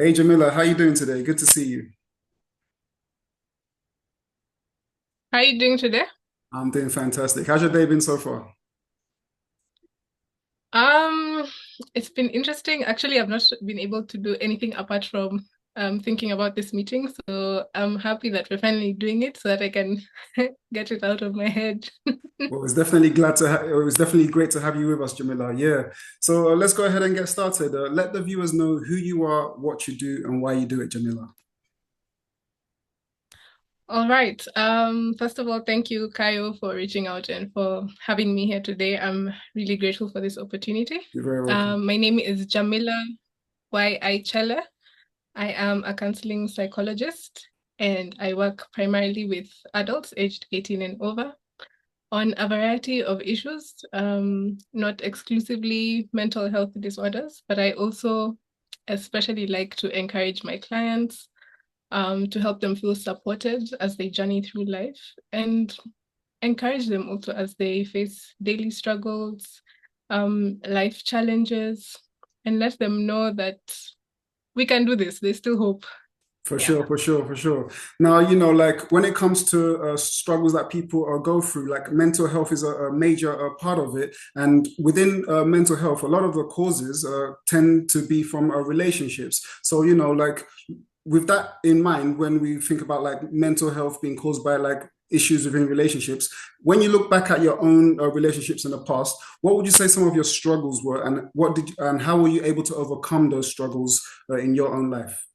Hey Jamila, how you doing today? Good to see you. How are you doing today? I'm doing fantastic. How's your day been so far? Um, it's been interesting. Actually, I've not been able to do anything apart from thinking about this meeting. So I'm happy that we're finally doing it so that I can get it out of my head. Well, it's definitely it was definitely great to have you with us, Jamila. Yeah. So let's go ahead and get started. Let the viewers know who you are, what you do, and why you do it, Jamila. All right. First of all, thank you, Kayo, for reaching out and for having me here today. I'm really grateful for this opportunity. You're very welcome. My name is Jamilla Chele. I am a counseling psychologist and I work primarily with adults aged 18 and over on a variety of issues, not exclusively mental health disorders, but I also especially like to encourage my clients to help them feel supported as they journey through life and encourage them also as they face daily struggles, life challenges, and let them know that we can do this. There's still hope. For Yeah. sure, for sure, for sure. Now, like when it comes to struggles that people go through, like mental health is a major part of it. And within mental health, a lot of the causes tend to be from relationships. So, like with that in mind, when we think about like mental health being caused by like issues within relationships, when you look back at your own relationships in the past, what would you say some of your struggles were, and and how were you able to overcome those struggles in your own life?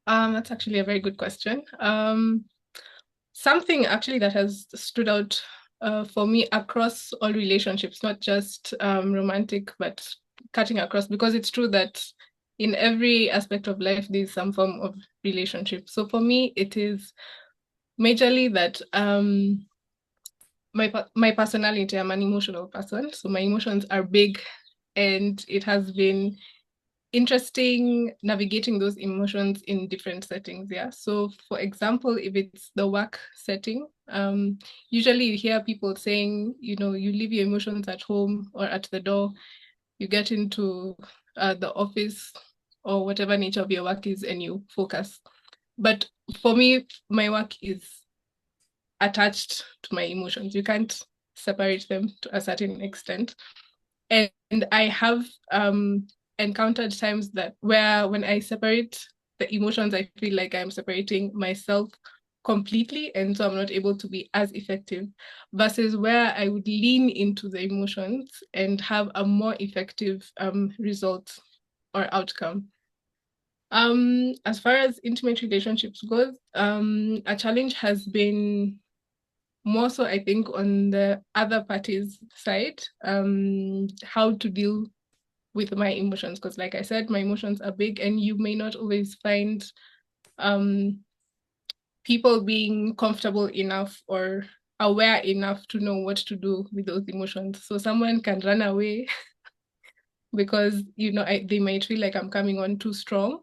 That's actually a very good question. Something actually that has stood out for me across all relationships, not just romantic, but cutting across, because it's true that in every aspect of life, there's some form of relationship. So for me, it is majorly that my personality, I'm an emotional person. So my emotions are big, and it has been interesting navigating those emotions in different settings. Yeah. So, for example, if it's the work setting, usually you hear people saying, you leave your emotions at home or at the door, you get into the office or whatever nature of your work is, and you focus. But for me, my work is attached to my emotions. You can't separate them to a certain extent. And I have encountered times that where when I separate the emotions, I feel like I'm separating myself completely, and so I'm not able to be as effective. Versus where I would lean into the emotions and have a more effective result or outcome. As far as intimate relationships goes, a challenge has been more so I think on the other party's side, how to deal with my emotions, because like I said, my emotions are big and you may not always find um people being comfortable enough or aware enough to know what to do with those emotions. So someone can run away because they might feel like I'm coming on too strong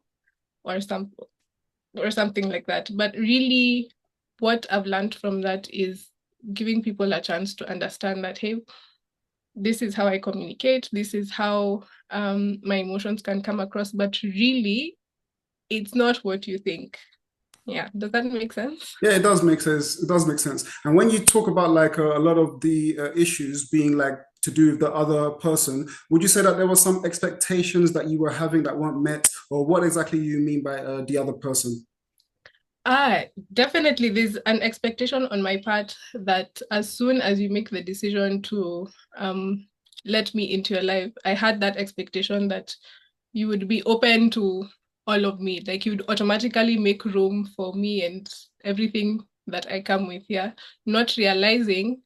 or something like that. But really what I've learned from that is giving people a chance to understand that, hey, this is how I communicate, this is how my emotions can come across, but really it's not what you think. Yeah, does that make sense? Yeah, it does make sense. It does make sense. And when you talk about like a lot of the issues being like to do with the other person, would you say that there were some expectations that you were having that weren't met, or what exactly you mean by the other person? Ah, definitely there's an expectation on my part that as soon as you make the decision to let me into your life, I had that expectation that you would be open to all of me. Like you'd automatically make room for me and everything that I come with, yeah. Not realizing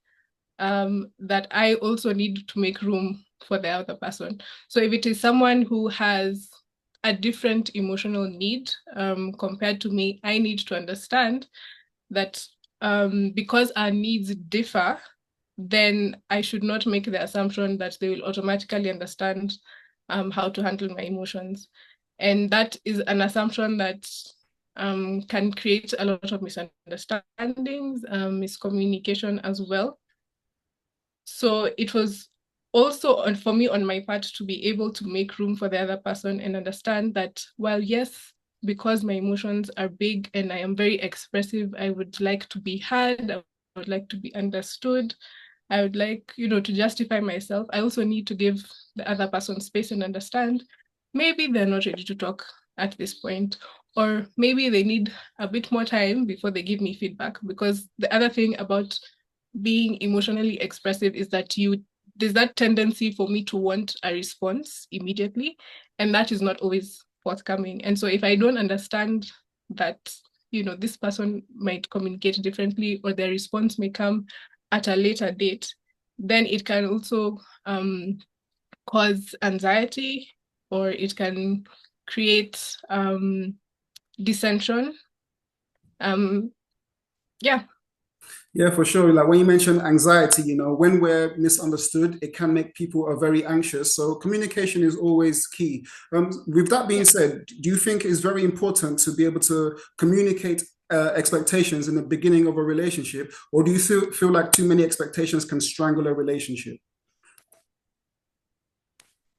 that I also need to make room for the other person. So if it is someone who has a different emotional need compared to me, I need to understand that because our needs differ, then I should not make the assumption that they will automatically understand how to handle my emotions. And that is an assumption that can create a lot of misunderstandings, miscommunication as well. So it was also for me on my part to be able to make room for the other person and understand that, well, yes, because my emotions are big and I am very expressive, I would like to be heard, I would like to be understood, I would like, to justify myself. I also need to give the other person space and understand maybe they're not ready to talk at this point, or maybe they need a bit more time before they give me feedback. Because the other thing about being emotionally expressive is that there's that tendency for me to want a response immediately, and that is not always forthcoming. And so if I don't understand that, this person might communicate differently, or their response may come at a later date, then it can also cause anxiety, or it can create dissension. Yeah. Yeah, for sure. Like when you mentioned anxiety, when we're misunderstood, it can make people very anxious. So communication is always key. With that being Yeah. said, do you think it's very important to be able to communicate expectations in the beginning of a relationship, or do you feel like too many expectations can strangle a relationship?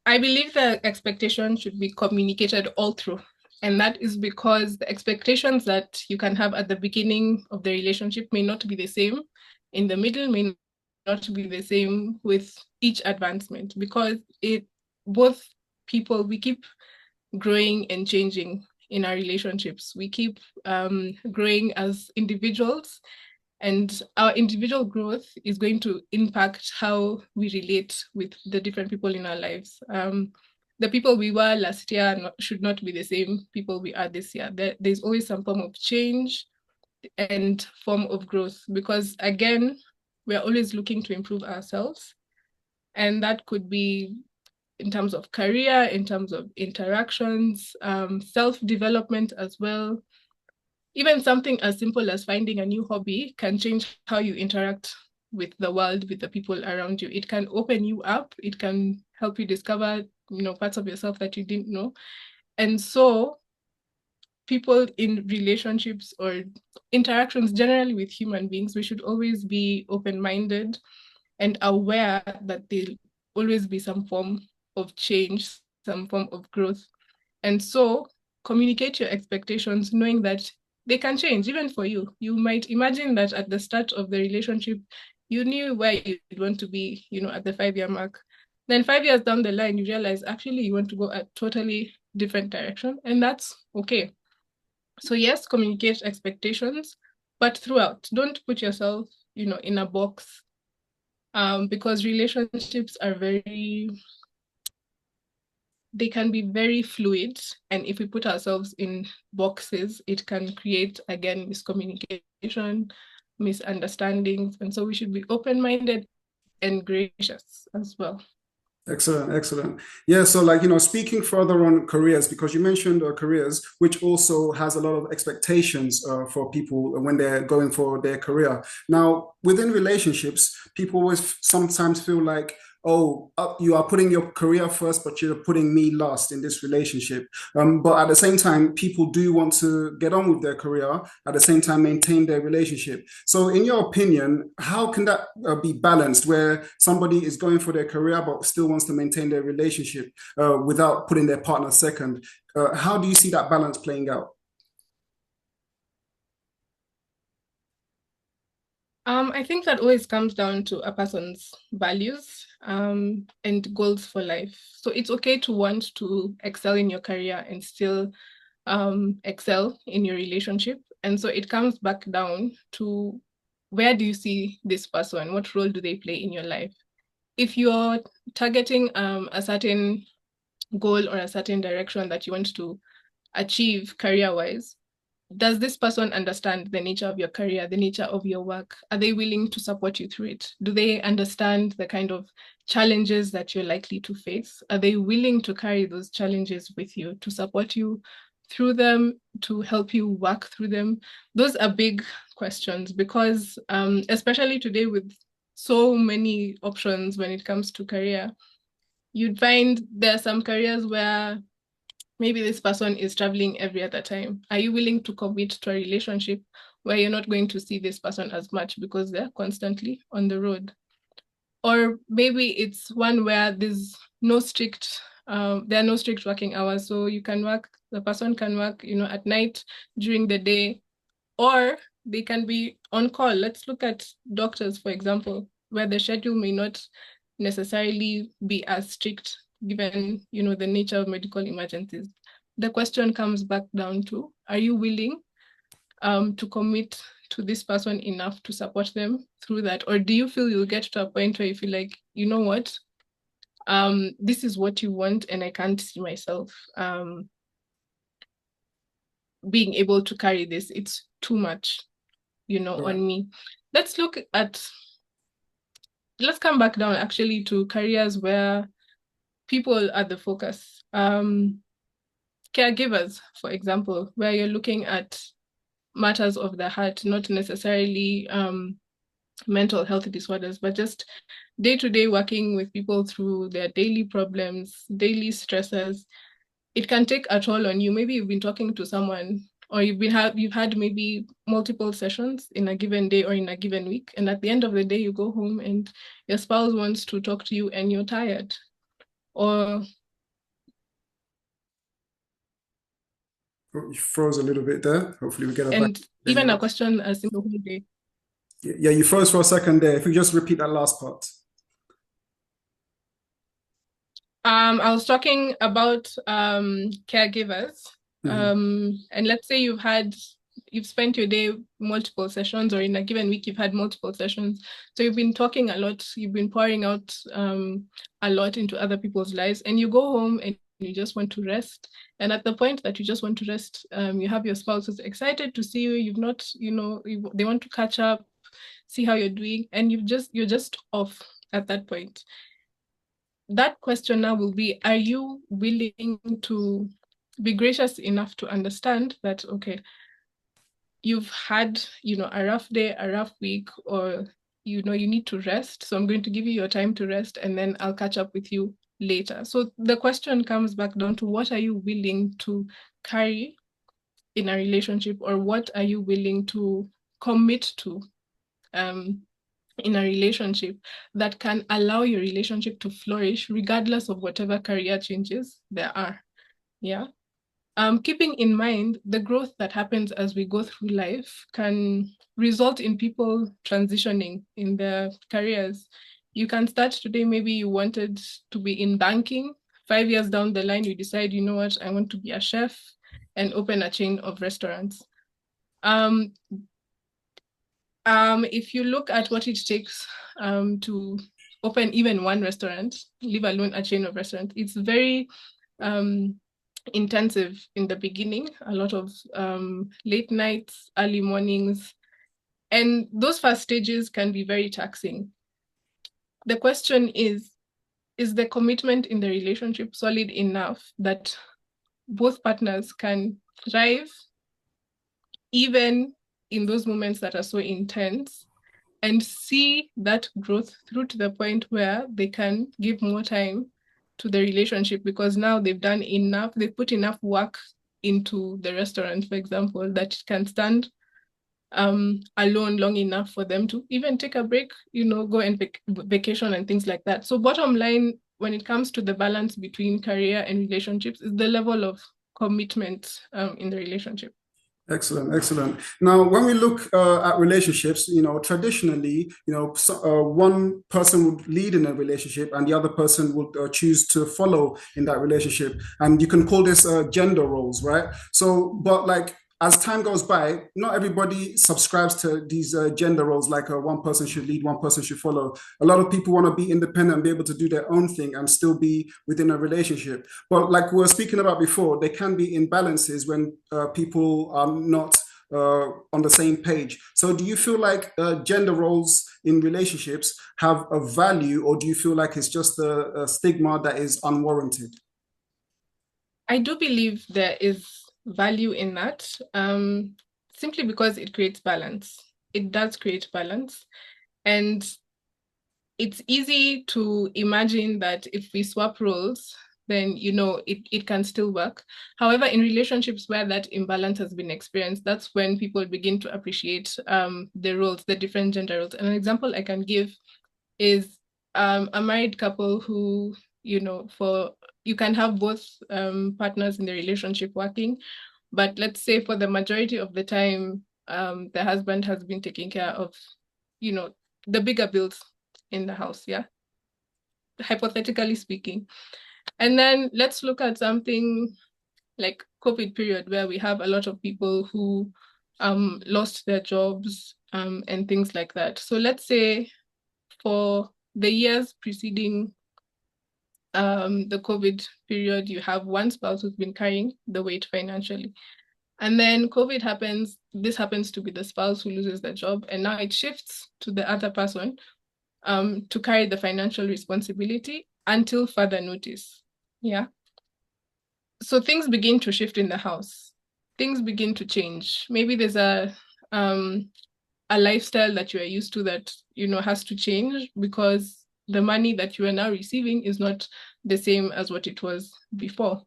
I believe the expectation should be communicated all through. And that is because the expectations that you can have at the beginning of the relationship may not be the same in the middle, may not be the same with each advancement, because both people, we keep growing and changing in our relationships. We keep growing as individuals, and our individual growth is going to impact how we relate with the different people in our lives. The people we were last year should not be the same people we are this year. There's always some form of change and form of growth, because again, we're always looking to improve ourselves. And that could be in terms of career, in terms of interactions, self-development as well. Even something as simple as finding a new hobby can change how you interact with the world, with the people around you. It can open you up. It can help you discover, parts of yourself that you didn't know. And so people in relationships or interactions generally with human beings, we should always be open-minded and aware that there'll always be some form of change, some form of growth. And so communicate your expectations, knowing that they can change even for you. You might imagine that at the start of the relationship, you knew where you'd want to be, at the 5-year mark. Then 5 years down the line, you realize actually you want to go a totally different direction, and that's okay. So yes, communicate expectations, but throughout, don't put yourself, in a box, because relationships are they can be very fluid. And if we put ourselves in boxes, it can create, again, miscommunication, misunderstandings. And so we should be open-minded and gracious as well. Excellent, excellent. Yeah, so like, speaking further on careers, because you mentioned careers, which also has a lot of expectations for people when they're going for their career. Now, within relationships, people always sometimes feel like, oh, you are putting your career first, but you're putting me last in this relationship. But at the same time, people do want to get on with their career, at the same time, maintain their relationship. So, in your opinion, how can that be balanced where somebody is going for their career but still wants to maintain their relationship without putting their partner second? How do you see that balance playing out? I think that always comes down to a person's values and goals for life. So it's okay to want to excel in your career and still excel in your relationship. And so it comes back down to, where do you see this person? What role do they play in your life? If you're targeting a certain goal or a certain direction that you want to achieve career-wise, does this person understand the nature of your career, the nature of your work? Are they willing to support you through it? Do they understand the kind of challenges that you're likely to face? Are they willing to carry those challenges with you, to support you through them, to help you work through them? Those are big questions, because especially today with so many options when it comes to career, you'd find there are some careers where maybe this person is traveling every other time. Are you willing to commit to a relationship where you're not going to see this person as much because they're constantly on the road? Or maybe it's one where there's no strict there are no strict working hours. So the person can work, at night, during the day, or they can be on call. Let's look at doctors, for example, where the schedule may not necessarily be as strict given, the nature of medical emergencies. The question comes back down to, are you willing to commit to this person enough to support them through that? Or do you feel you'll get to a point where you feel like, you know what, this is what you want and I can't see myself being able to carry this. It's too much, Right. on me. Let's come back down actually to careers where people are the focus. Caregivers, for example, where you're looking at matters of the heart, not necessarily mental health disorders, but just day-to-day working with people through their daily problems, daily stresses. It can take a toll on you. Maybe you've been talking to someone, or you've had maybe multiple sessions in a given day or in a given week, and at the end of the day, you go home and your spouse wants to talk to you and you're tired. Or Oh, you froze a little bit there. Hopefully we get it back. and There you even a go. question as simple whole day. Yeah, you froze for a second there. If you just repeat that last part. I was talking about caregivers. Mhm. And let's say you've spent your day multiple sessions, or in a given week, you've had multiple sessions. So you've been talking a lot, you've been pouring out a lot into other people's lives, and you go home and you just want to rest. And at the point that you just want to rest, you have your spouse who's excited to see you. You've not, they want to catch up, see how you're doing, and you're just off at that point. That question now will be, are you willing to be gracious enough to understand that, okay, you've had, a rough day, a rough week, or, you need to rest. So I'm going to give you your time to rest, and then I'll catch up with you later. So the question comes back down to, what are you willing to carry in a relationship, or what are you willing to commit to um, in a relationship that can allow your relationship to flourish regardless of whatever career changes there are. Yeah. Keeping in mind the growth that happens as we go through life can result in people transitioning in their careers. You can start today, maybe you wanted to be in banking. 5 years down the line, you decide, you know what, I want to be a chef and open a chain of restaurants. Um, if you look at what it takes to open even one restaurant, leave alone a chain of restaurants, it's very intensive in the beginning, a lot of late nights, early mornings, and those first stages can be very taxing. The question is the commitment in the relationship solid enough that both partners can thrive even in those moments that are so intense, and see that growth through to the point where they can give more time to the relationship, because now they've put enough work into the restaurant, for example, that it can stand alone long enough for them to even take a break, go and vacation and things like that. So bottom line, when it comes to the balance between career and relationships, is the level of commitment in the relationship. Excellent, excellent. Now, when we look at relationships, traditionally, one person would lead in a relationship and the other person would choose to follow in that relationship. And you can call this gender roles, right? So, but like as time goes by, not everybody subscribes to these gender roles, like one person should lead, one person should follow. A lot of people want to be independent and be able to do their own thing and still be within a relationship. But like we were speaking about before, there can be imbalances when people are not on the same page. So, do you feel like gender roles in relationships have a value, or do you feel like it's just a stigma that is unwarranted? I do believe there is value in that, simply because it creates balance. It does create balance. And it's easy to imagine that if we swap roles, then it can still work. However, in relationships where that imbalance has been experienced, that's when people begin to appreciate the roles, the different gender roles. And an example I can give is a married couple who, for you can have both partners in the relationship working, but let's say for the majority of the time, the husband has been taking care of, the bigger bills in the house, yeah, hypothetically speaking. And then let's look at something like COVID period where we have a lot of people who lost their jobs and things like that. So let's say for the years preceding the COVID period, you have one spouse who's been carrying the weight financially. And then COVID happens, this happens to be the spouse who loses their job, and now it shifts to the other person to carry the financial responsibility until further notice. Yeah. So things begin to shift in the house. Things begin to change. Maybe there's a lifestyle that you are used to that, has to change because the money that you are now receiving is not the same as what it was before.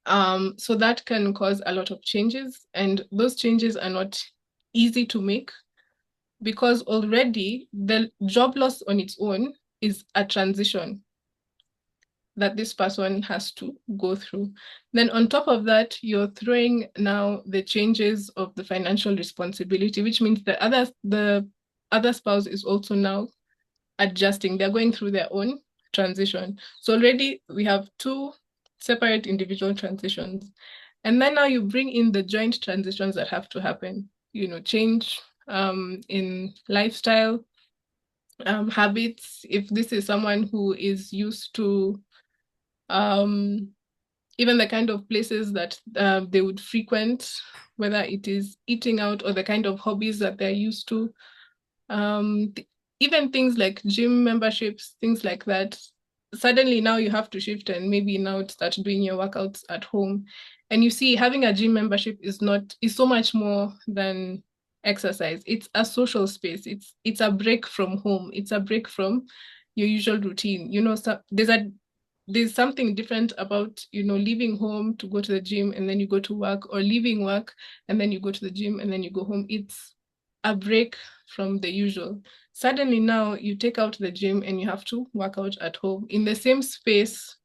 So that can cause a lot of changes, and those changes are not easy to make because already the job loss on its own is a transition that this person has to go through. Then on top of that, you're throwing now the changes of the financial responsibility, which means the other spouse is also now adjusting. They're going through their own transition. So already we have two separate individual transitions. And then now you bring in the joint transitions that have to happen, change in lifestyle, habits. If this is someone who is used to even the kind of places that they would frequent, whether it is eating out or the kind of hobbies that they're used to, even things like gym memberships, things like that. Suddenly now you have to shift and maybe now start doing your workouts at home. And you see, having a gym membership is so much more than exercise. It's a social space. It's a break from home. It's a break from your usual routine. So there's something different about, leaving home to go to the gym and then you go to work, or leaving work and then you go to the gym and then you go home. It's a break from the usual. Suddenly now you take out the gym and you have to work out at home in the same space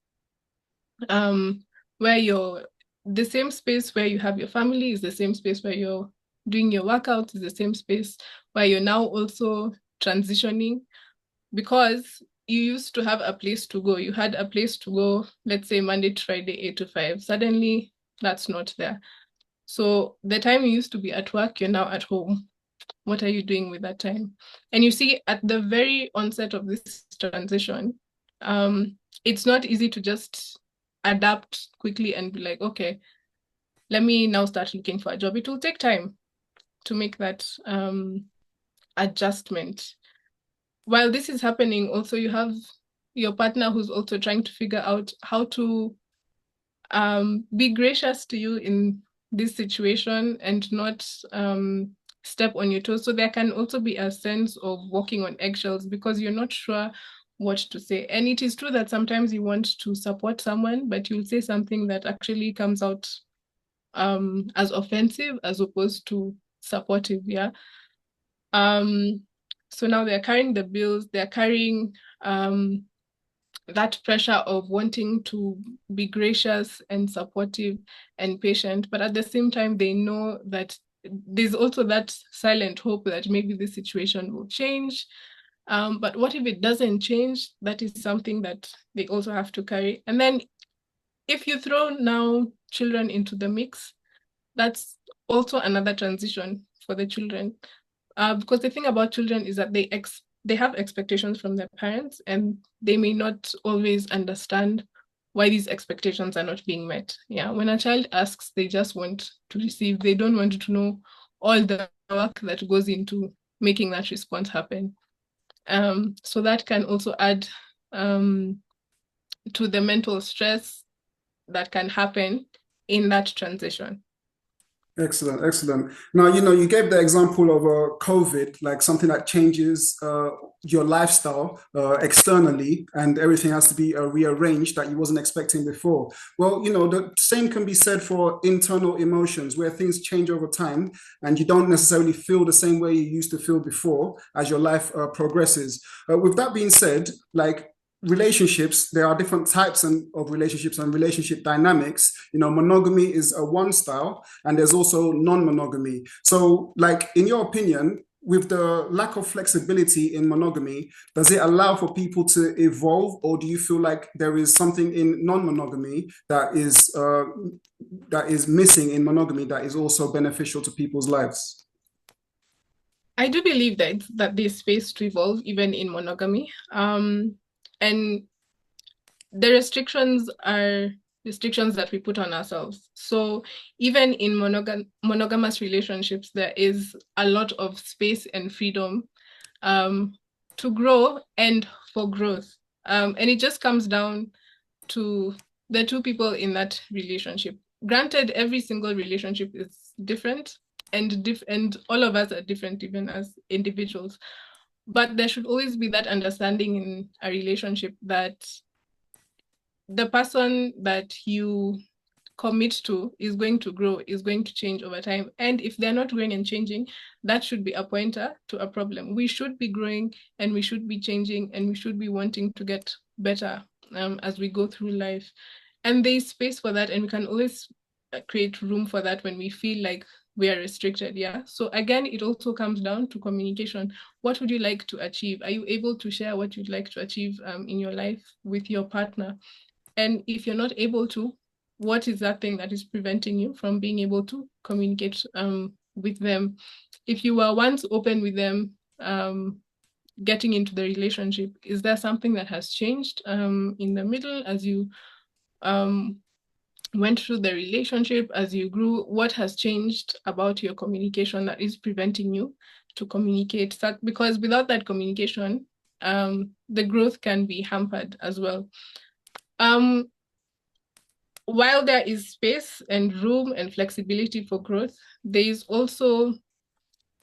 where the same space where you have your family is the same space where you're doing your workouts, is the same space where you're now also transitioning, because you used to have a place to go. You had a place to go, let's say Monday to Friday, 8 to 5. Suddenly, that's not there. So the time you used to be at work, you're now at home. What are you doing with that time? And you see, at the very onset of this transition, it's not easy to just adapt quickly and be like, okay, let me now start looking for a job. It will take time to make that adjustment. While this is happening, also you have your partner who's also trying to figure out how to be gracious to you in this situation and not step on your toes. So there can also be a sense of walking on eggshells because you're not sure what to say. And it is true that sometimes you want to support someone, but you'll say something that actually comes out as offensive as opposed to supportive. Yeah. So now they're carrying the bills, they're carrying that pressure of wanting to be gracious and supportive and patient, but at the same time, they know that there's also that silent hope that maybe this situation will change. But what if it doesn't change? That is something that they also have to carry. And then if you throw now children into the mix, that's also another transition for the children. Because the thing about children is that they have expectations from their parents, and they may not always understand why these expectations are not being met. Yeah, when a child asks, they just want to receive. They don't want to know all the work that goes into making that response happen. So that can also add to the mental stress that can happen in that transition. Excellent, excellent. Now, you gave the example of COVID, like something that changes your lifestyle externally, and everything has to be rearranged that you wasn't expecting before. Well, the same can be said for internal emotions, where things change over time, and you don't necessarily feel the same way you used to feel before as your life progresses. With that being said, like relationships, there are different types of relationships and relationship dynamics. Monogamy is a one style, and there's also non-monogamy. So, like, in your opinion, with the lack of flexibility in monogamy, does it allow for people to evolve, or do you feel like there is something in non-monogamy that is missing in monogamy that is also beneficial to people's lives? I do believe that there's space to evolve even in monogamy. And the restrictions are restrictions that we put on ourselves. So even in monogamous relationships, there is a lot of space and freedom um, to grow and for growth. And it just comes down to the two people in that relationship. Granted, every single relationship is different, and all of us are different even as individuals. But there should always be that understanding in a relationship that the person that you commit to is going to grow, is going to change over time. And if they're not growing and changing, that should be a pointer to a problem. We should be growing and we should be changing and we should be wanting to get better as we go through life. And there's space for that, and we can always create room for that when we feel like we are restricted. Yeah. So again, it also comes down to communication. What would you like to achieve? Are you able to share what you'd like to achieve in your life with your partner? And if you're not able to, what is that thing that is preventing you from being able to communicate with them? If you were once open with them, getting into the relationship, is there something that has changed in the middle as you um, went through the relationship, as you grew? What has changed about your communication that is preventing you to communicate? Because without that communication, the growth can be hampered as well. Um, while there is space and room and flexibility for growth, there is also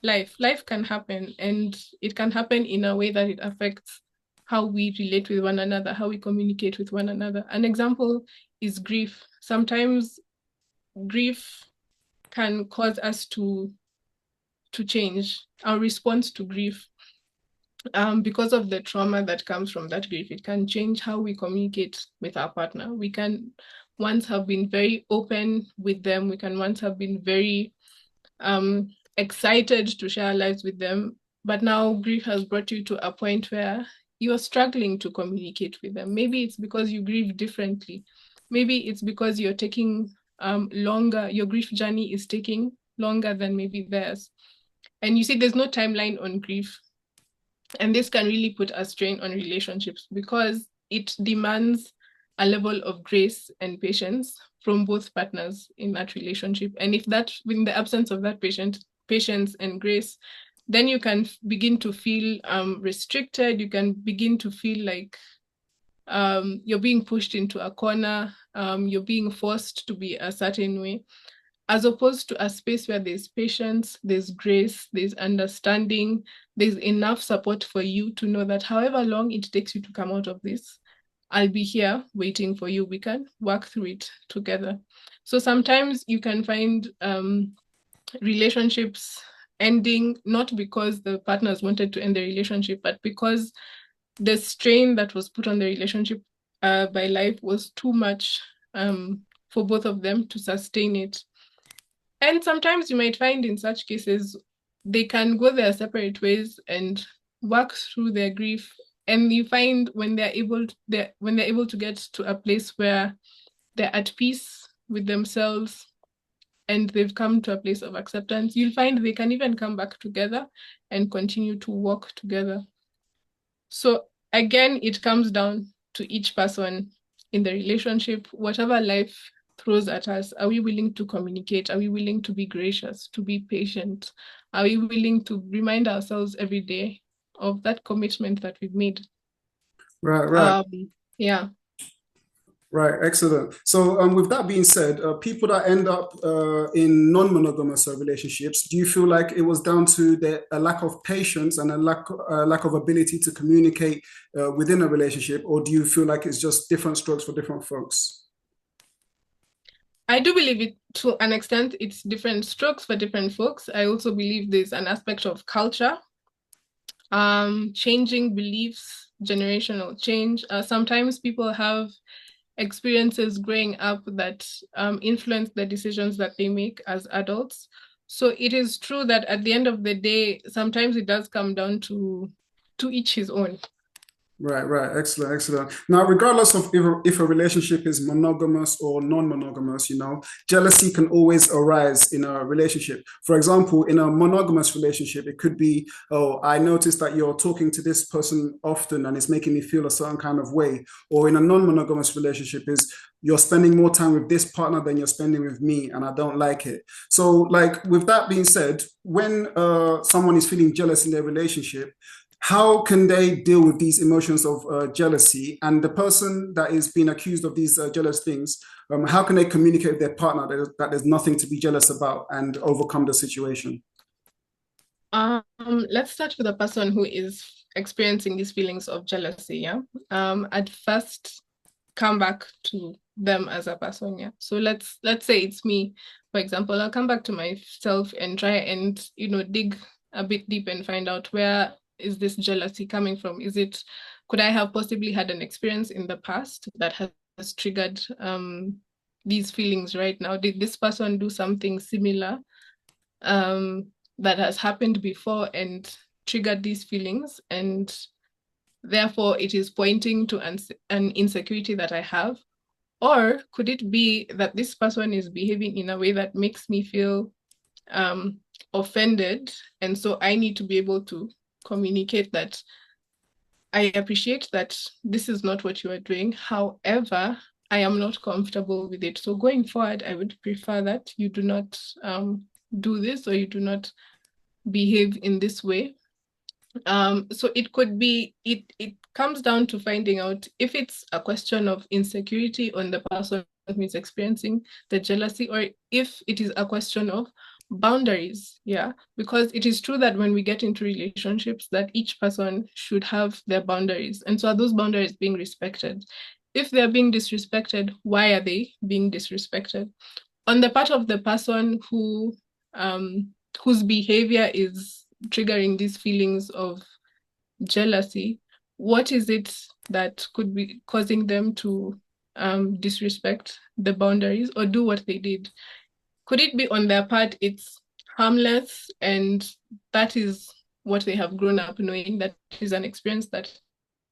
life. Life can happen, and it can happen in a way that it affects how we relate with one another, how we communicate with one another. An example is grief. Sometimes grief can cause us to change our response to grief. Because of the trauma that comes from that grief, it can change how we communicate with our partner. We can once have been very open with them. We can once have been very excited to share our lives with them. But now grief has brought you to a point where you're struggling to communicate with them. Maybe it's because you grieve differently. Maybe it's because you're taking longer, your grief journey is taking longer than maybe theirs. And you see, there's no timeline on grief. And this can really put a strain on relationships because it demands a level of grace and patience from both partners in that relationship. And if that, in the absence of that patience and grace, then you can begin to feel restricted. You can begin to feel like you're being pushed into a corner. You're being forced to be a certain way, as opposed to a space where there's patience, there's grace, there's understanding, there's enough support for you to know that however long it takes you to come out of this, I'll be here waiting for you. We can work through it together. So sometimes you can find relationships ending not because the partners wanted to end the relationship, but because the strain that was put on the relationship by life was too much for both of them to sustain it. And sometimes you might find in such cases, they can go their separate ways and work through their grief. And you find when when they're able to get to a place where they're at peace with themselves and they've come to a place of acceptance, you'll find they can even come back together and continue to walk together. So again, it comes down to each person in the relationship, whatever life throws at us. Are we willing to communicate? Are we willing to be gracious, to be patient? Are we willing to remind ourselves every day of that commitment that we've made? Right, right. Yeah. Right, excellent. So, with that being said, people that end up in non-monogamous relationships, do you feel like it was down to a lack of patience and a lack of ability to communicate within a relationship, or do you feel like it's just different strokes for different folks? I do believe it to an extent, it's different strokes for different folks. I also believe there's an aspect of culture, changing beliefs, generational change. Sometimes people have experiences growing up that influence the decisions that they make as adults. So it is true that at the end of the day, sometimes it does come down to each his own. Right, right. Excellent, excellent. Now, regardless of if a relationship is monogamous or non-monogamous, jealousy can always arise in a relationship. For example, in a monogamous relationship, it could be, oh, I noticed that you're talking to this person often and it's making me feel a certain kind of way. Or in a non-monogamous relationship is you're spending more time with this partner than you're spending with me, and I don't like it. So, like, with that being said, when someone is feeling jealous in their relationship, how can they deal with these emotions of jealousy, and the person that is being accused of these jealous things, how can they communicate with their partner that there's nothing to be jealous about and overcome the situation? Let's start with the person who is experiencing these feelings of jealousy, yeah. I'd first come back to them as a person, yeah. So let's say it's me, for example. I'll come back to myself and try and dig a bit deep and find out where is this jealousy coming from. Could I have possibly had an experience in the past that has triggered these feelings right now? Did this person do something similar that has happened before and triggered these feelings, and therefore it is pointing to an insecurity that I have? Or could it be that this person is behaving in a way that makes me feel um, offended? And so I need to be able to communicate that I appreciate that this is not what you are doing. However, I am not comfortable with it. So going forward, I would prefer that you do not do this, or you do not behave in this way. So it could be, it comes down to finding out if it's a question of insecurity on the person who is experiencing the jealousy, or if it is a question of boundaries. Yeah, because it is true that when we get into relationships, that each person should have their boundaries, and so are those boundaries being respected? If they're being disrespected, why are they being disrespected? On the part of the person whose behavior is triggering these feelings of jealousy, what is it that could be causing them to disrespect the boundaries or do what they did? Could it be on their part it's harmless, and that is what they have grown up knowing, that is an experience that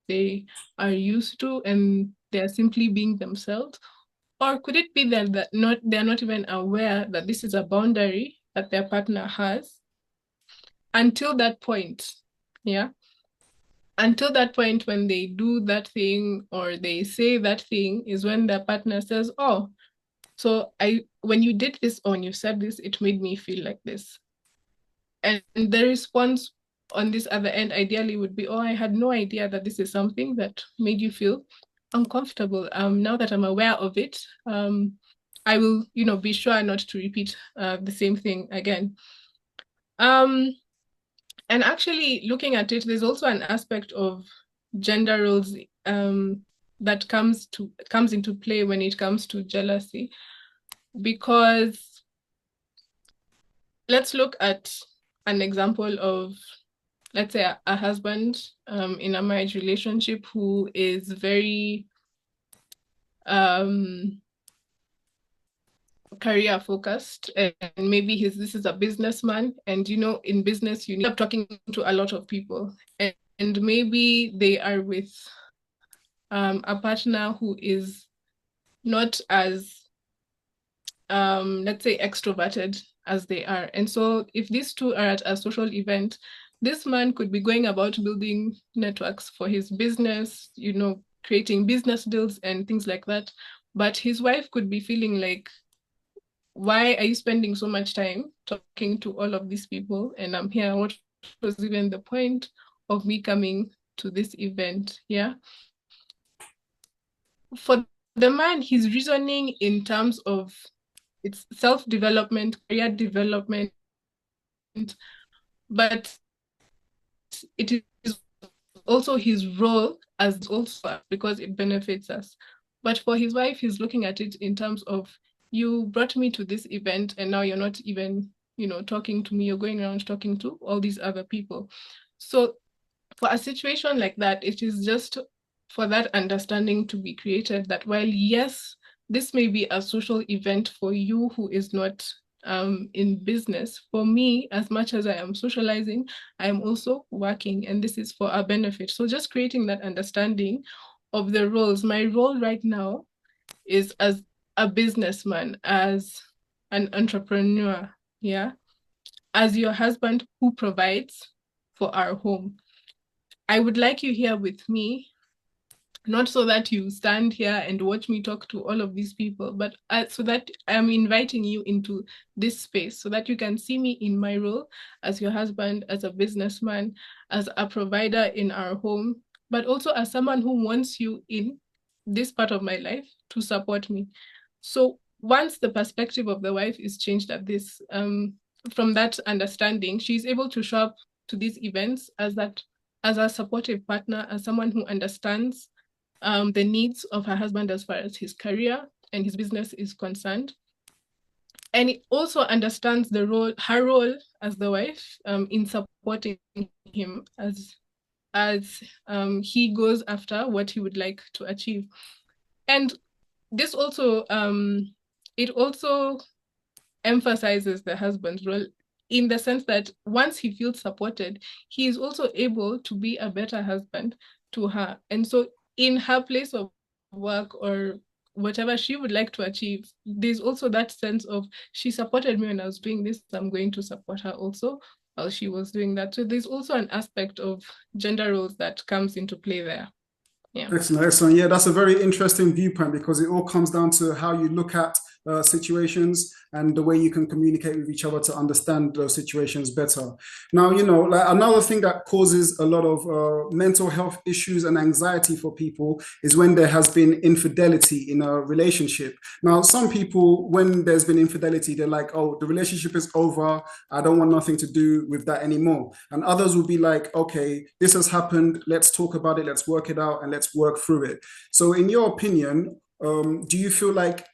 they are used to, and they are simply being themselves? Or could it be that they're not even aware that this is a boundary that their partner has until that point? Yeah. Until that point, when they do that thing or they say that thing, is when their partner says, "Oh, so when you did this or when you said this, it made me feel like this." And the response on this other end ideally would be, "Oh, I had no idea that this is something that made you feel uncomfortable. Now that I'm aware of it, I will, be sure not to repeat the same thing again." Um, and actually, looking at it, there's also an aspect of gender roles that comes into play when it comes to jealousy, because let's look at an example of, let's say, a husband in a marriage relationship who is very um, career focused, and maybe this is a businessman, and in business you need up talking to a lot of people, and maybe they are with a partner who is not as let's say extroverted as they are. And so if these two are at a social event, this man could be going about building networks for his business, creating business deals and things like that. But his wife could be feeling like, why are you spending so much time talking to all of these people? And I'm here. What was even the point of me coming to this event? Yeah. For the man, he's reasoning in terms of it's self-development, career development, but it is also his role as also because it benefits us. But for his wife, he's looking at it in terms of you brought me to this event and now you're not even, talking to me, you're going around talking to all these other people. So for a situation like that, it is just for that understanding to be created that while, yes, this may be a social event for you who is not in business, for me, as much as I am socializing, I am also working, and this is for our benefit. So just creating that understanding of the roles. My role right now is as a businessman, as an entrepreneur, yeah, as your husband who provides for our home. I would like you here with me, not so that you stand here and watch me talk to all of these people, but so that I'm inviting you into this space so that you can see me in my role as your husband, as a businessman, as a provider in our home, but also as someone who wants you in this part of my life to support me. So once the perspective of the wife is changed at this, from that understanding, she's able to show up to these events as a supportive partner, as someone who understands the needs of her husband as far as his career and his business is concerned. And it also understands her role as the wife in supporting him as he goes after what he would like to achieve. And this also it also emphasizes the husband's role in the sense that once he feels supported, he is also able to be a better husband to her. And so in her place of work or whatever she would like to achieve, there's also that sense of she supported me when I was doing this, I'm going to support her also while she was doing that. So there's also an aspect of gender roles that comes into play there. Yeah. Excellent, excellent. Yeah, that's a very interesting viewpoint because it all comes down to how you look at situations and the way you can communicate with each other to understand those situations better. Now, like another thing that causes a lot of mental health issues and anxiety for people is when there has been infidelity in a relationship. Now, some people, when there's been infidelity, they're like, oh, the relationship is over. I don't want nothing to do with that anymore. And others will be like, okay, this has happened. Let's talk about it. Let's work it out and let's work through it. So, in your opinion, do you feel like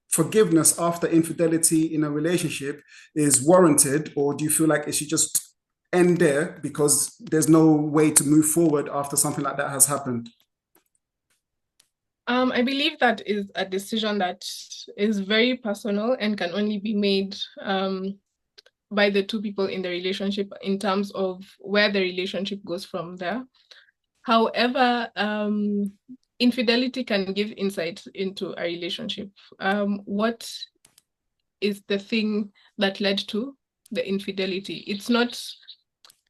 forgiveness after infidelity in a relationship is warranted, or do you feel like it should just end there because there's no way to move forward after something like that has happened? I believe that is a decision that is very personal and can only be made by the two people in the relationship in terms of where the relationship goes from there. However, infidelity can give insight into a relationship. What is the thing that led to the infidelity? It's not,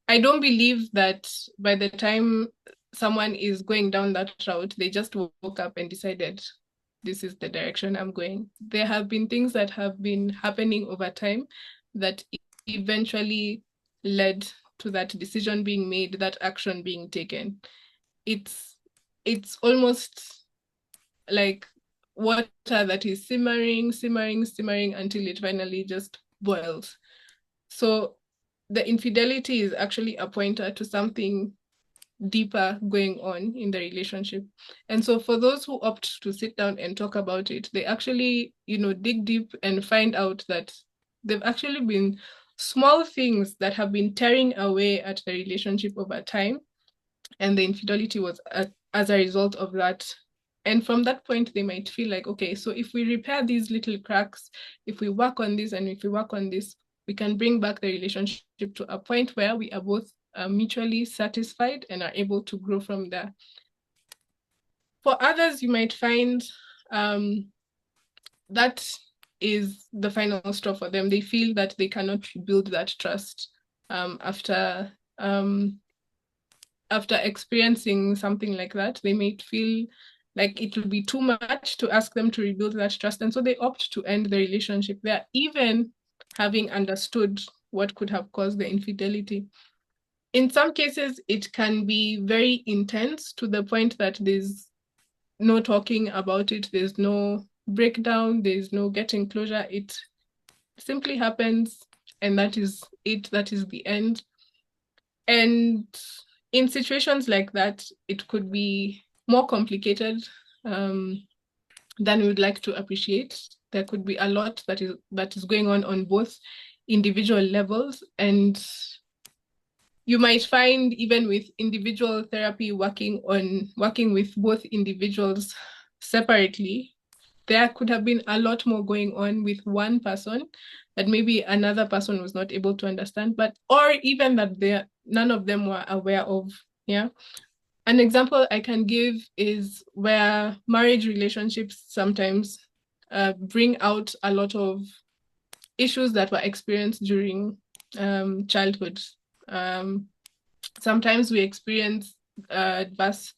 I don't believe that by the time someone is going down that route, they just woke up and decided, this is the direction I'm going. There have been things that have been happening over time that eventually led to that decision being made, that action being taken. It's almost like water that is simmering, simmering, simmering until it finally just boils. So the infidelity is actually a pointer to something deeper going on in the relationship. And so for those who opt to sit down and talk about it, they actually, dig deep and find out that they've actually been small things that have been tearing away at the relationship over time. And the infidelity was as a result of that. And from that point, they might feel like, okay, so if we repair these little cracks, if we work on this and if we work on this, we can bring back the relationship to a point where we are both mutually satisfied and are able to grow from there. For others, you might find that is the final straw for them. They feel that they cannot rebuild that trust after experiencing something like that. They may feel like it will be too much to ask them to rebuild that trust. And so they opt to end the relationship there, even having understood what could have caused the infidelity. In some cases, it can be very intense to the point that there's no talking about it, there's no breakdown, there's no getting closure. It simply happens, and that is it, that is the end. And in situations like that, it could be more complicated than we would like to appreciate. There could be a lot that is going on both individual levels, and you might find even with individual therapy working with both individuals separately, there could have been a lot more going on with one person that maybe another person was not able to understand, but or even that none of them were aware of. Yeah. An example I can give is where marriage relationships sometimes bring out a lot of issues that were experienced during childhood. Um, Sometimes we experience adverse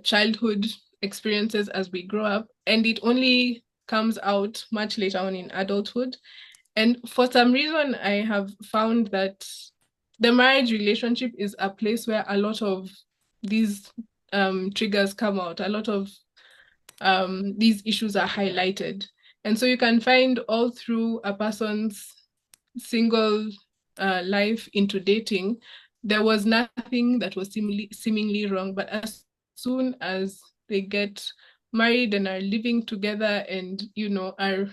childhood experiences as we grow up, and it only comes out much later on in adulthood. And for some reason, I have found that the marriage relationship is a place where a lot of these triggers come out, a lot of these issues are highlighted. And so you can find all through a person's single life into dating, there was nothing that was seemingly wrong. But as soon as they get married and are living together and, are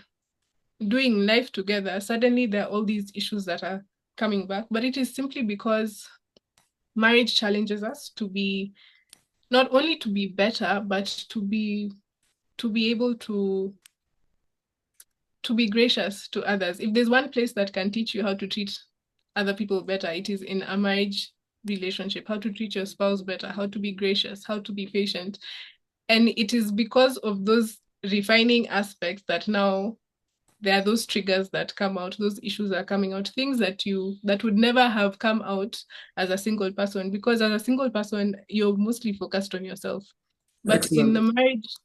doing life together, suddenly there are all these issues that are coming back. But it is simply because marriage challenges us to be not only to be better, but to be able to be gracious to others. If there's one place that can teach you how to treat other people better, it is in a marriage relationship, how to treat your spouse better, how to be gracious, how to be patient. And it is because of those refining aspects that now there are those triggers that come out, those issues are coming out, things that would never have come out as a single person, because as a single person, you're mostly focused on yourself. But in the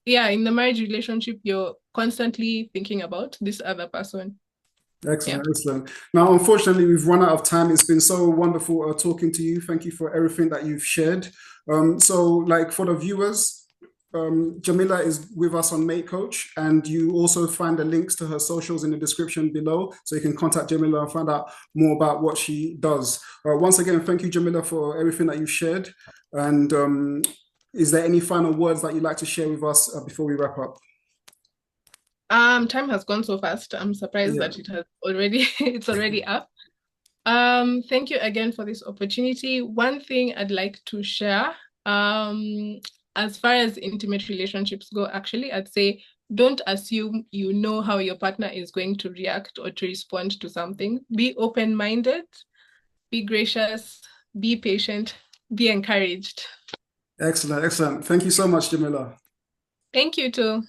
Excellent. marriage relationship, you're constantly thinking about this other person. Yeah. Excellent, excellent. Now, unfortunately, we've run out of time. It's been so wonderful talking to you. Thank you for everything that you've shared. Like for the viewers, Jamilla is with us on Mate Coach, and you also find the links to her socials in the description below, so you can contact Jamilla and find out more about what she does. Once again, thank you, Jamilla, for everything that you've shared. And is there any final words that you'd like to share with us before we wrap up? Time has gone so fast. I'm surprised Yeah. that it's already up. Thank you again for this opportunity. One thing I'd like to share, as far as intimate relationships go, actually, I'd say don't assume you know how your partner is going to react or to respond to something. Be open-minded, be gracious, be patient, be encouraged. Excellent, excellent. Thank you so much, Jamilla. Thank you too.